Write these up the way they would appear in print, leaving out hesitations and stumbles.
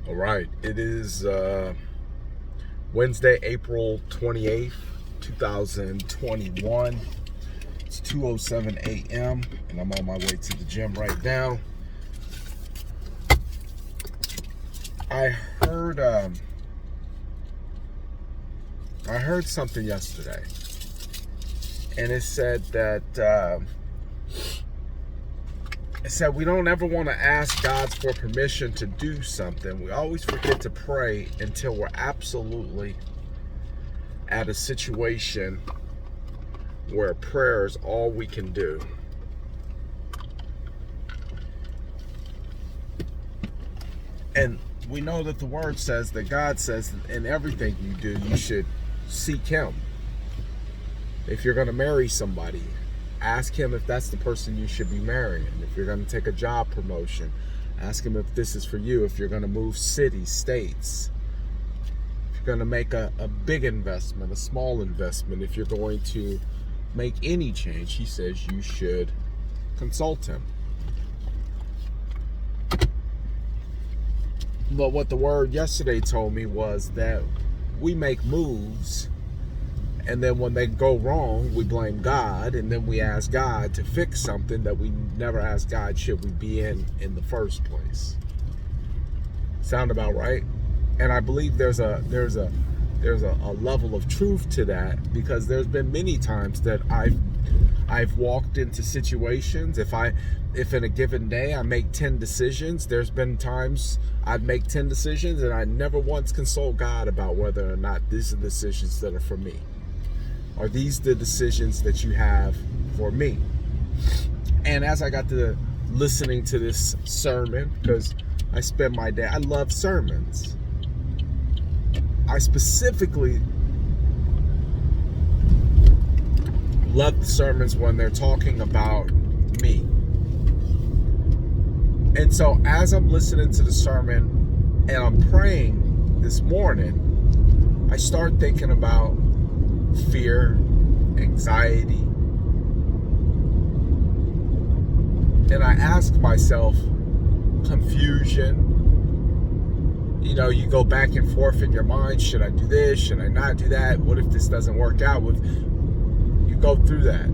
All right, it is Wednesday, April 28th, 2021. It's 2:07 a.m. and I'm on my way to the gym right now. I heard something yesterday, and it said that we don't ever want to ask God for permission to do something. We always forget to pray until we're absolutely at a situation where prayer is all we can do. And we know that the word says that God says that in everything you do, you should seek Him. If you're going to marry somebody, ask Him if that's the person you should be marrying. If you're going to take a job promotion, ask Him if this is for you. If you're going to move cities, states, if you're going to make a big investment, a small investment, if you're going to make any change, He says you should consult Him. But what the word yesterday told me was that we make moves, and then when they go wrong, we blame God, and then we ask God to fix something that we never asked God should we be in the first place. Sound about right? And I believe there's a level of truth to that, because there's been many times that I've walked into situations. If in a given day I make 10 decisions, there's been times I'd make 10 decisions and I never once consult God about whether or not these are the decisions that are for me. Are these the decisions that you have for me? And as I got to listening to this sermon, because I spend my day, I love sermons. I specifically love the sermons when they're talking about me. And so as I'm listening to the sermon and I'm praying this morning, I start thinking about fear, anxiety. And I ask myself, confusion. You know, you go back and forth in your mind. Should I do this? Should I not do that? What if this doesn't work out? You go through that.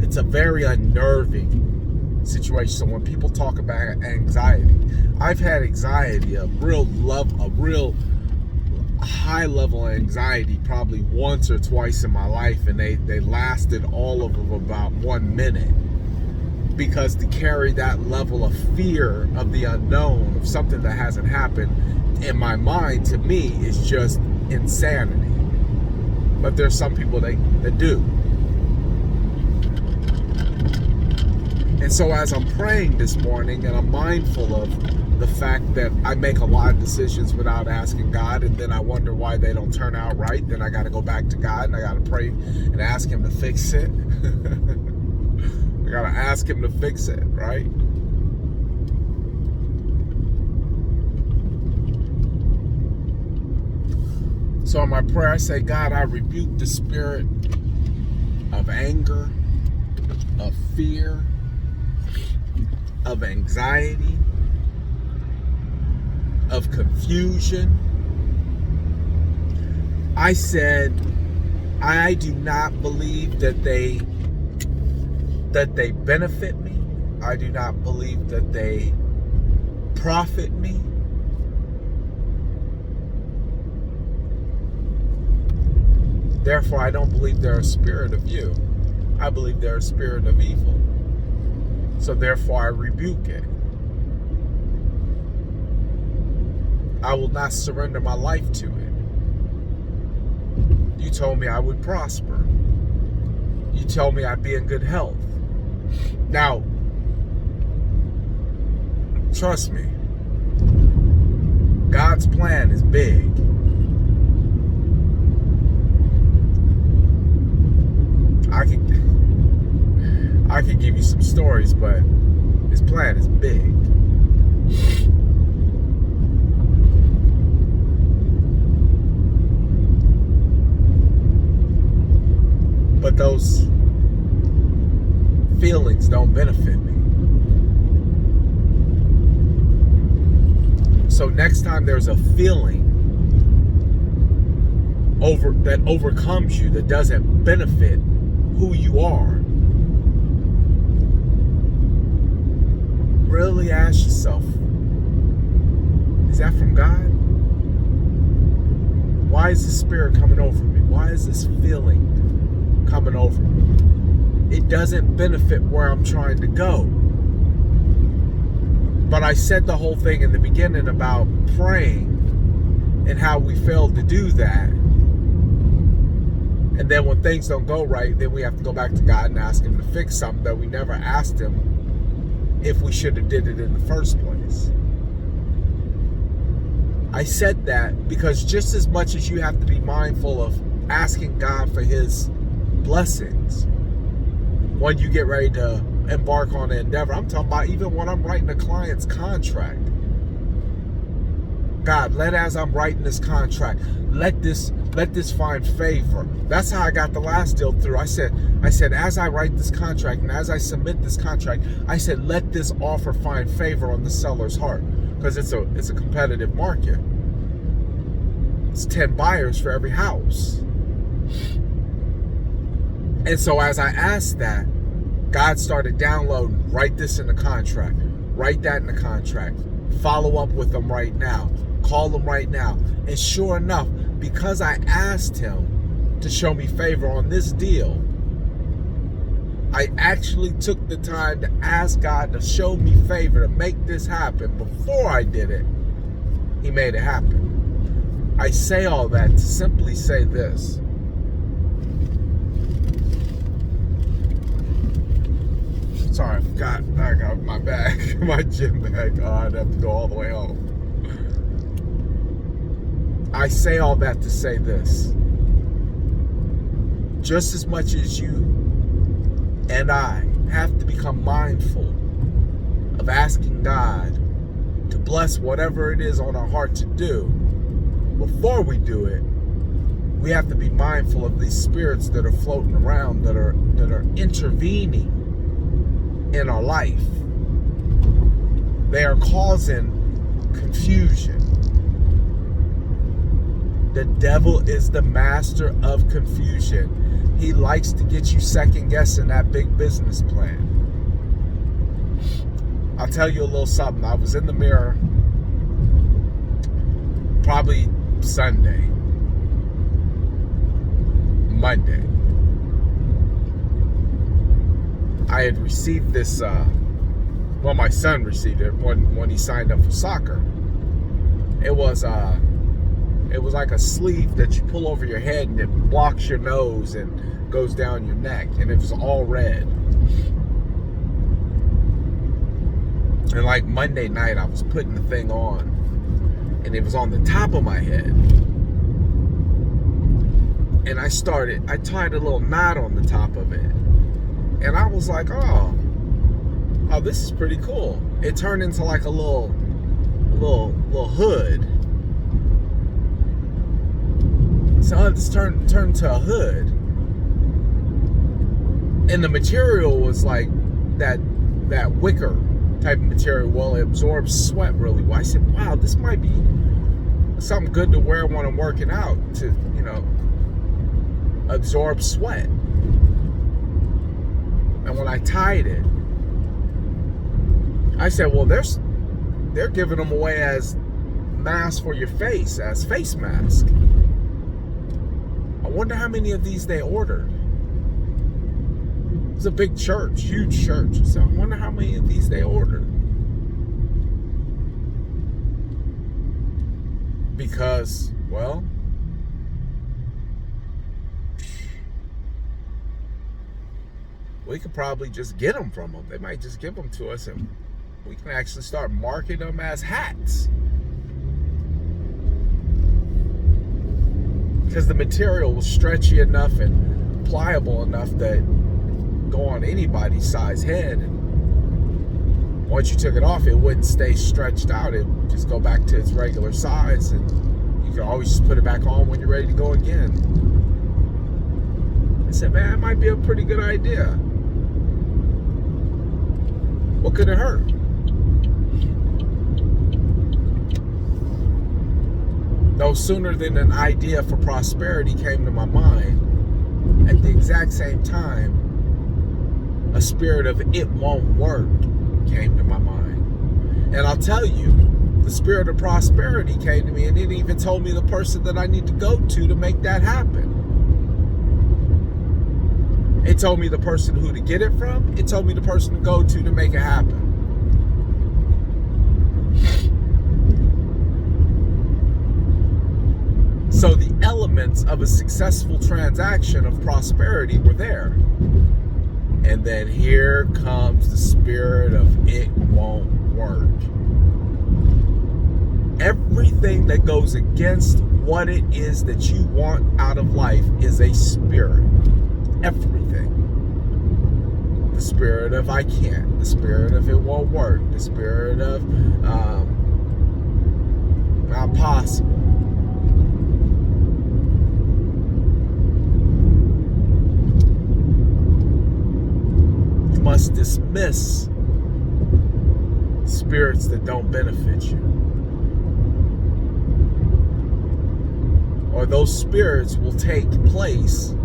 It's a very unnerving situation. So when people talk about anxiety, I've had anxiety, a real high level of anxiety probably once or twice in my life, and they lasted all of them about 1 minute. Because to carry that level of fear of the unknown, of something that hasn't happened, in my mind, to me, is just insanity. But there's some people that do. And so as I'm praying this morning, and I'm mindful of the fact that I make a lot of decisions without asking God, and then I wonder why they don't turn out right, then I got to go back to God and I got to pray and ask Him to fix it. I got to ask Him to fix it, right? So in my prayer, I say, God, I rebuke the spirit of anger, of fear, of anxiety, of confusion. I said, I do not believe that they benefit me. I do not believe that they profit me. Therefore, I don't believe they're a spirit of you. I believe they're a spirit of evil. So therefore, I rebuke it. I will not surrender my life to it. You told me I would prosper. You told me I'd be in good health. Now, trust me, God's plan is big. I can give you some stories, but His plan is big. But those feelings don't benefit me. So next time there's a feeling that overcomes you, that doesn't benefit who you are, really ask yourself, is that from God? Why is the Spirit coming over me? Why is this feeling coming over me? It doesn't benefit where I'm trying to go. But I said the whole thing in the beginning about praying and how we failed to do that. And then when things don't go right, then we have to go back to God and ask Him to fix something that we never asked Him if we should have did it in the first place. I said that because just as much as you have to be mindful of asking God for His blessings when you get ready to embark on an endeavor. I'm talking about even when I'm writing a client's contract. God, as I'm writing this contract, let this find favor. That's how I got the last deal through. I said, as I write this contract and as I submit this contract, I said, let this offer find favor on the seller's heart, because it's a competitive market. It's 10 buyers for every house. And so as I asked that, God started downloading, write this in the contract, write that in the contract, follow up with them right now, call them right now. And sure enough, because I asked Him to show me favor on this deal, I actually took the time to ask God to show me favor, to make this happen. Before I did it, He made it happen. I say all that to simply say this. Sorry, I got my bag, my gym bag. Oh, I'd have to go all the way home. I say all that to say this. Just as much as you and I have to become mindful of asking God to bless whatever it is on our heart to do, before we do it, we have to be mindful of these spirits that are floating around, that are intervening in our life. They are causing confusion. The devil is the master of confusion. He likes to get you second guessing that big business plan. I'll tell you a little something. I was in the mirror probably Monday. I had received this, my son received it when he signed up for soccer. It was like a sleeve that you pull over your head and it blocks your nose and goes down your neck, and it was all red. And like Monday night, I was putting the thing on, and it was on the top of my head. And I tied a little knot on the top of it. And I was like, oh, this is pretty cool. It turned into like a little hood. So it's turned to a hood. And the material was like that wicker type of material. Well, it absorbs sweat really well. I said, wow, this might be something good to wear when I'm working out to, absorb sweat. And when I tied it, I said, well, they're giving them away as masks for your face, as face masks. I wonder how many of these they ordered. It's a big church, huge church. So I wonder how many of these they ordered. Because, well, we could probably just get them from them. They might just give them to us and we can actually start marketing them as hats. Because the material was stretchy enough and pliable enough that go on anybody's size head. And once you took it off, it wouldn't stay stretched out. It would just go back to its regular size. And you can always just put it back on when you're ready to go again. I said, man, that might be a pretty good idea. What could it hurt? No sooner than an idea for prosperity came to my mind, at the exact same time, a spirit of it won't work came to my mind. And I'll tell you, the spirit of prosperity came to me, and it even told me the person that I need to go to make that happen. It told me the person who to get it from. It told me the person to go to make it happen. So the elements of a successful transaction of prosperity were there. And then here comes the spirit of it won't work. Everything that goes against what it is that you want out of life is a spirit. Everything. The spirit of I can't. The spirit of it won't work. The spirit of not possible. You must dismiss spirits that don't benefit you. Or those spirits will take place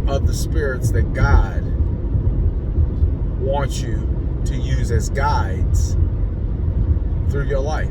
of the spirits that God wants you to use as guides through your life.